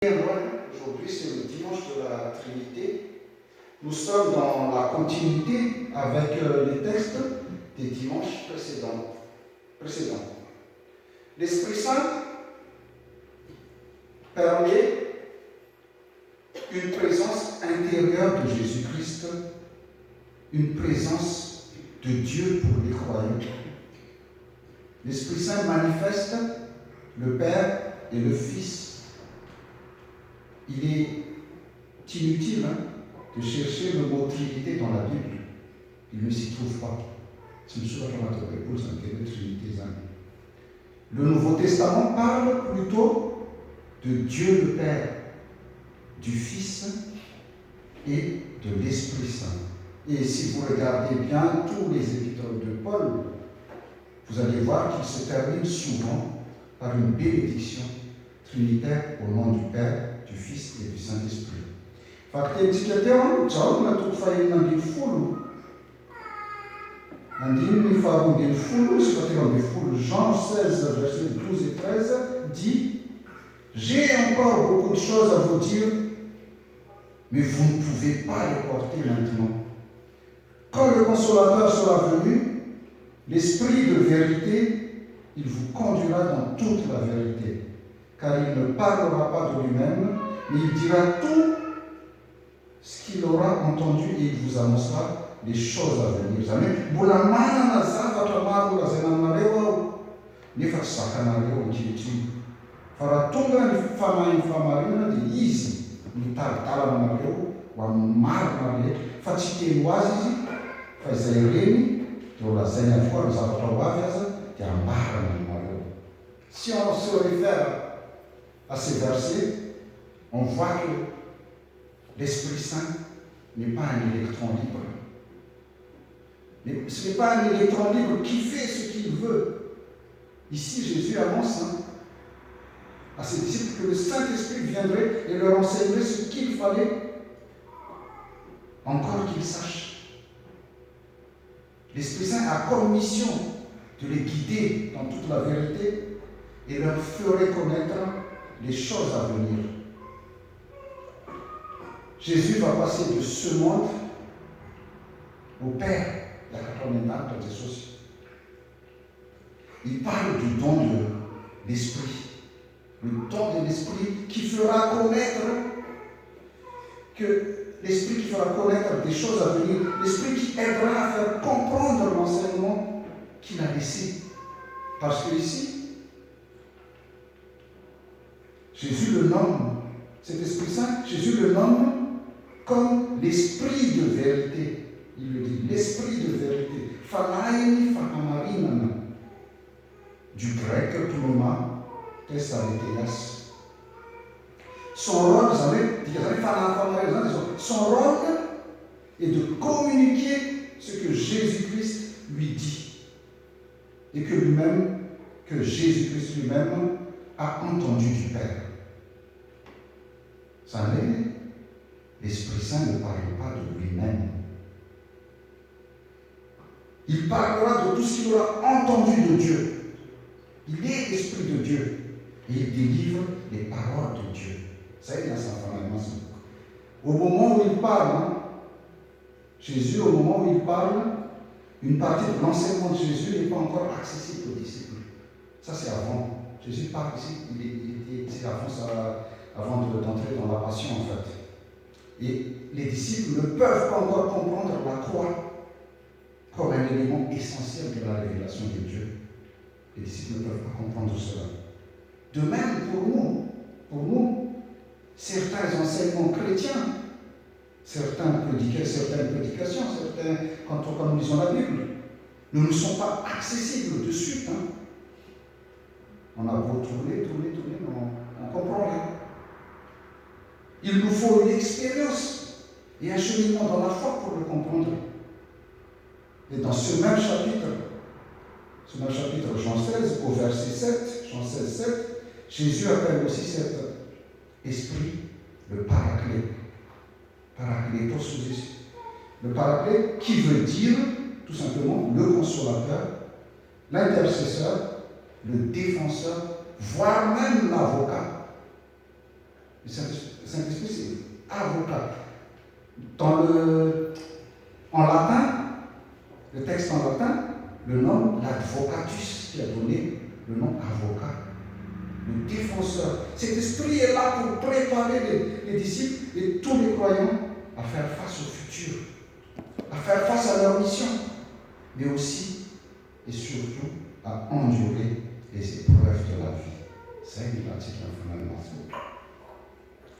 Aujourd'hui, c'est le dimanche de la Trinité. Nous sommes dans la continuité avec les textes des dimanches précédents. L'Esprit Saint permet une présence intérieure de Jésus-Christ, une présence de Dieu pour les croyants. L'Esprit Saint manifeste le Père et le Fils. Il est inutile de chercher le mot Trinité dans la Bible. Il ne s'y trouve pas. Le Nouveau Testament parle plutôt de Dieu le Père, du Fils et de l'Esprit Saint. Et si vous regardez bien tous les épîtres de Paul, vous allez voir qu'il se termine souvent par une bénédiction trinitaire au nom du Père, du Fils et du Saint-Esprit. Jean 16, versets 12 et 13 dit « J'ai encore beaucoup de choses à vous dire, mais vous ne pouvez pas les porter maintenant. Quand le Consolateur sera venu, l'Esprit de vérité, il vous conduira dans toute la vérité. Car il ne parlera pas de lui-même, mais il dira tout ce qu'il aura entendu et il vous annoncera les choses à venir. Amen. Si on se réfère à ces versets, on voit que l'Esprit Saint n'est pas un électron libre. Ce n'est pas un électron libre qui fait ce qu'il veut. Ici, Jésus annonce à ses disciples que le Saint-Esprit viendrait et leur enseignerait ce qu'il fallait encore qu'ils sachent. L'Esprit Saint a comme mission de les guider dans toute la vérité et leur ferait connaître les choses à venir. Jésus va passer de ce monde au Père, la cathoménate des choses. Il parle du don de l'Esprit. Le don de l'Esprit qui fera connaître des choses à venir. L'Esprit qui aidera à faire comprendre l'enseignement qu'il a laissé. Parce que ici, Jésus le nomme, cet Esprit Saint, Jésus le nomme comme l'Esprit de vérité. Il le dit, l'Esprit de vérité. Phanaïni phanamarina. Du grec, pneuma, thessalonias. Son rôle, est de communiquer ce que Jésus-Christ lui dit. Et que Jésus-Christ lui-même a entendu du Père. L'Esprit Saint ne parle pas de lui-même. Il parlera de tout ce qu'il aura entendu de Dieu. Il est l'Esprit de Dieu. Et il délivre les paroles de Dieu. Ça, il a sa formation. Au moment où il parle, Jésus, au moment où il parle, une partie de l'enseignement de Jésus n'est pas encore accessible aux disciples. Ça, c'est avant. Jésus parle ici, c'est avant d'entrer dans la passion, en fait. Et les disciples ne peuvent pas encore comprendre la croix comme un élément essentiel de la révélation de Dieu. Les disciples ne peuvent pas comprendre cela. De même, pour nous, certains enseignements chrétiens, certaines prédications, quand nous lisons la Bible, ne nous sont pas accessibles de suite. On a beau tourner, mais on ne comprend rien. Il nous faut une expérience et un cheminement dans la foi pour le comprendre. Et dans ce même chapitre, Jean 16, au verset 7, Jean 16, 7, Jésus appelle aussi cet esprit le Paraclet. Le Paraclet qui veut dire tout simplement le consolateur, l'intercesseur, le défenseur, voire même l'avocat. Le Saint-Esprit, c'est avocat. En latin, le texte en latin le nomme l'advocatus, qui a donné le nom avocat, le défenseur. Cet esprit est là pour préparer les disciples et tous les croyants à faire face au futur, à faire face à leur mission, mais aussi et surtout à endurer les épreuves de la vie. C'est une pratique fondamental.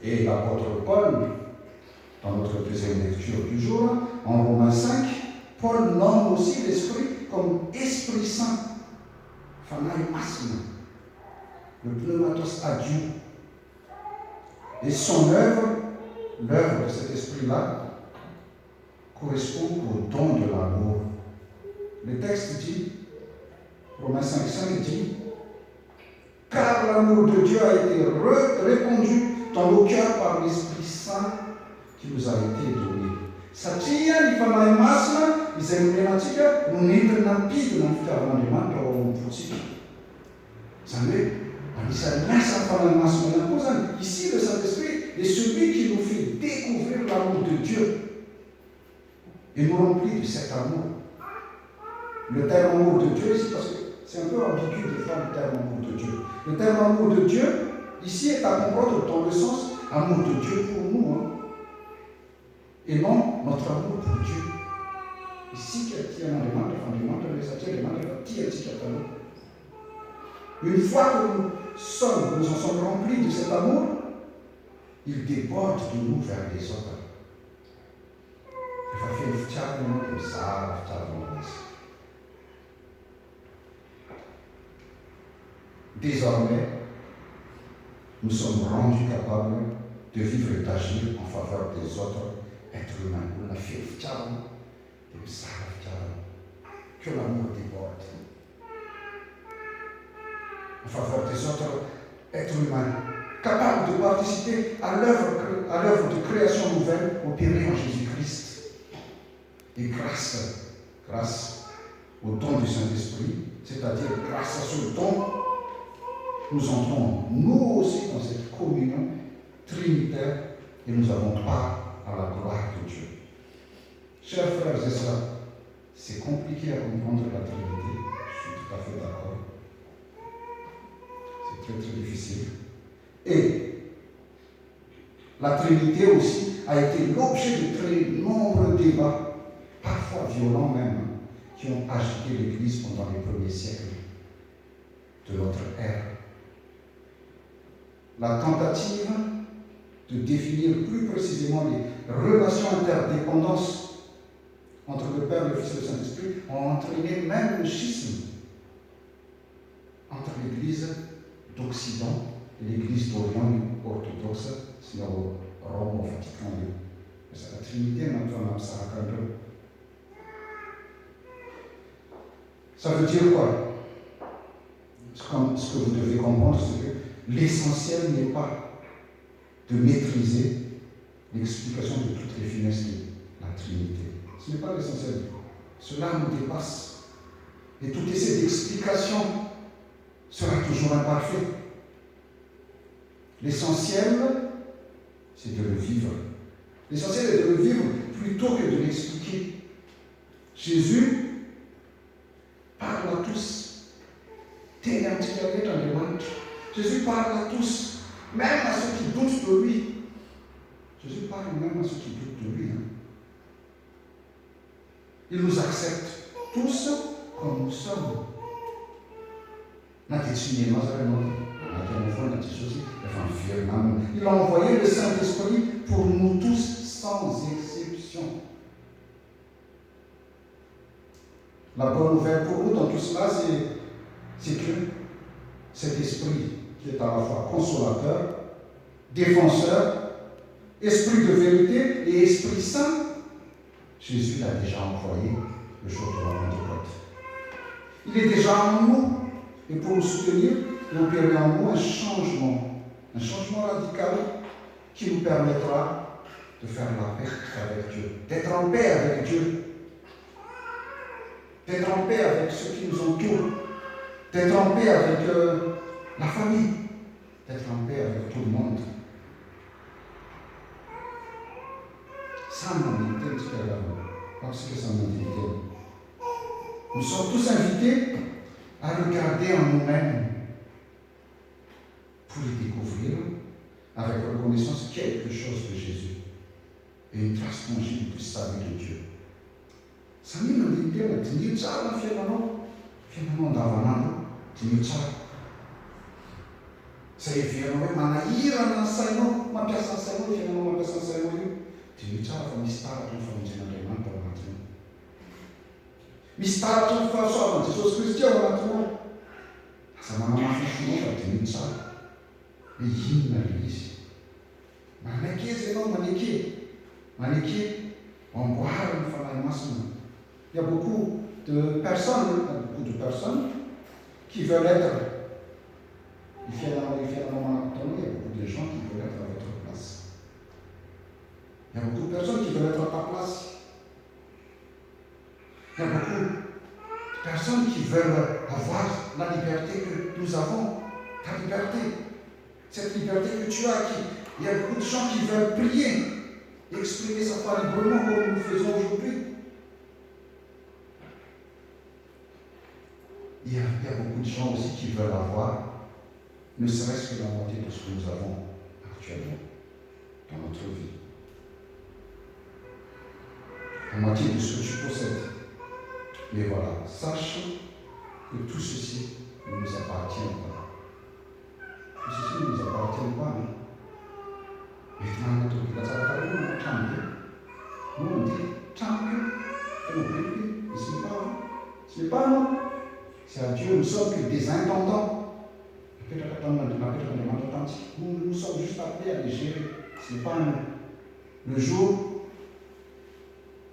Et l'apôtre Paul, dans notre deuxième lecture du jour, en Romains 5, Paul nomme aussi l'Esprit comme Esprit Saint, Phanaïmasme, le pneumatos adieu. Et son œuvre, l'œuvre de cet esprit-là, correspond au don de l'amour. Le texte dit, Romains 5 dit, car l'amour de Dieu a été répandu dans nos cœurs par l'Esprit Saint qui nous a été donné. Satria, il fallait un masque, il s'est mis à dire, nous n'étions pas pire dans le fermement de mon boutique. Vous savez, on dit ça, ici, le Saint-Esprit est celui qui nous fait découvrir l'amour de Dieu et nous remplit de cet amour. Le terme amour de Dieu, ici, parce que c'est un peu ambigu de faire le terme amour de Dieu. Le terme amour de Dieu, ici, est à comprendre dans le sens amour de Dieu pour nous, hein, et non notre amour pour Dieu. Ici, qui est un demande, une fois que nous en sommes remplis de cet amour, il déborde de nous vers les autres. Il va faire comme ça, désormais, nous sommes rendus capables de vivre et d'agir en faveur des autres êtres humains. Que l'amour déborde. En faveur des autres êtres humains, capables de participer à l'œuvre de création nouvelle opérée en Jésus-Christ. Et grâce au don du Saint-Esprit, c'est-à-dire grâce à ce don, nous entrons, nous aussi, dans cette communion trinitaire et nous avons part à la gloire de Dieu. Chers frères et sœurs, c'est compliqué à comprendre la Trinité, je suis tout à fait d'accord. C'est très très difficile. Et la Trinité aussi a été l'objet de très nombreux débats, parfois violents même, qui ont agité l'Église pendant les premiers siècles de notre ère. La tentative de définir plus précisément les relations interdépendances entre le Père, le Fils et le Saint-Esprit ont entraîné même le schisme entre l'Église d'Occident et l'Église d'Orient orthodoxe, sinon Rome au Vatican. C'est la Trinité, notre Sarah. Ça veut dire quoi? Ce que vous devez comprendre, c'est que l'essentiel n'est pas de maîtriser l'explication de toutes les finesses de la Trinité. Ce n'est pas l'essentiel. Cela nous dépasse. Et tout essai d'explication sera toujours imparfait. L'essentiel, c'est de le vivre. L'essentiel est de le vivre plutôt que de l'expliquer. Jésus parle à tous. Jésus parle à tous, même à ceux qui doutent de lui. Jésus parle même à ceux qui doutent de lui. Il nous accepte tous comme nous sommes. Il a envoyé le Saint-Esprit pour nous tous sans exception. La bonne nouvelle pour nous dans tout cela, c'est que cet esprit qui est à la fois consolateur, défenseur, esprit de vérité et esprit saint, Jésus l'a déjà envoyé le jour de la Pentecôte. Il est déjà en nous et pour nous soutenir, il opérer en nous un changement radical qui nous permettra de faire la paix avec Dieu, d'être en paix avec Dieu, d'être en paix avec ceux qui nous entourent, d'être en paix avec la famille, d'être en paix avec tout le monde. Ça m'invite, parce que ça m'invite. Nous sommes tous invités à regarder en nous-mêmes pour les découvrir avec reconnaissance quelque chose de Jésus et une trace tangible du salut de Dieu. Ça m'invite à tenir ça, finalement, d'avanant, tenir ça. C'est finalement, manaïra n'enseignement, ma pièce enseignement, finalement, ma pièce enseignement, tenir ça, on disparaît, on fait un généralement pour le matin. Mistara fa soavana Jesosy Kristy ao anatinao. Aza manamafy fa dia mitsara. Hoe inona ilay izy? Manaiky izy ianao, manaiky amboary ny fanahy masina. Il y a beaucoup de personnes qui veulent être. Il y a beaucoup de gens qui veulent être à votre place. Il y a beaucoup de personnes qui veulent être à ta place. Il y a beaucoup de personnes qui veulent avoir la liberté que nous avons, ta liberté, cette liberté que tu as. Il y a beaucoup de gens qui veulent prier, exprimer sa foi librement comme nous le faisons aujourd'hui. Il y a beaucoup de gens aussi qui veulent avoir, ne serait-ce que la moitié de ce que nous avons actuellement dans notre vie. La moitié de ce que tu possèdes. Mais voilà, sache que tout ceci ne nous appartient pas. Tout ceci ne nous appartient pas. Maintenant, nous on dit champion, ce n'est pas nous. C'est à Dieu, nous sommes que des intendants. Nous sommes juste appelés à les gérer. Ce n'est pas nous. Le jour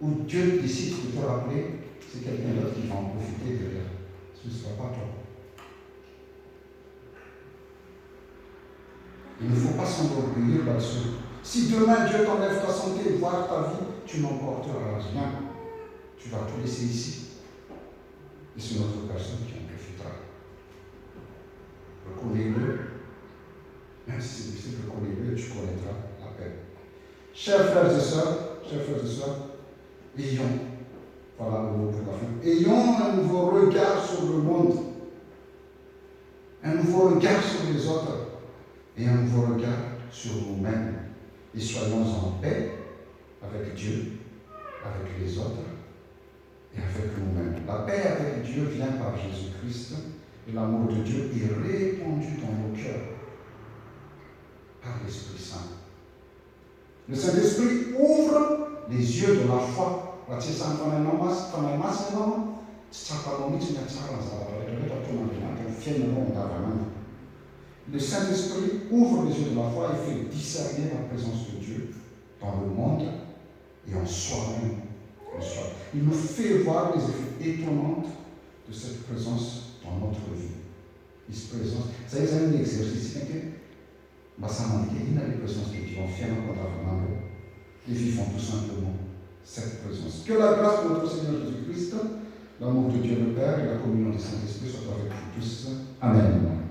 où Dieu décide de te rappeler, c'est quelqu'un d'autre qui va en profiter derrière. Ce ne sera pas toi. Il ne faut pas s'enorgueillir là-dessus. Si demain Dieu t'enlève ta santé, voire ta vie, tu n'emporteras rien. Tu vas tout laisser ici. Et c'est notre personne qui en profitera. Reconnais-le. Même si c'est difficile, reconnais-le et tu connaîtras la paix. Chers frères et sœurs, ayons. Voilà le mot pour la fin. Ayons un nouveau regard sur le monde, un nouveau regard sur les autres et un nouveau regard sur nous-mêmes. Et soyons en paix avec Dieu, avec les autres et avec nous-mêmes. La paix avec Dieu vient par Jésus-Christ et l'amour de Dieu est répandu dans nos cœurs par l'Esprit Saint. Le Saint-Esprit ouvre les yeux de la foi. Le Saint-Esprit ouvre les yeux de la foi et fait discerner la présence de Dieu dans le monde et en soi-même. Il nous fait voir les effets étonnants de cette présence dans notre vie. Cette présence, ça y est un exercice. Et vivons tout simplement cette présence. Que la grâce de notre Seigneur Jésus-Christ, l'amour de Dieu le Père et la communion du Saint-Esprit soient avec vous tous. Amen.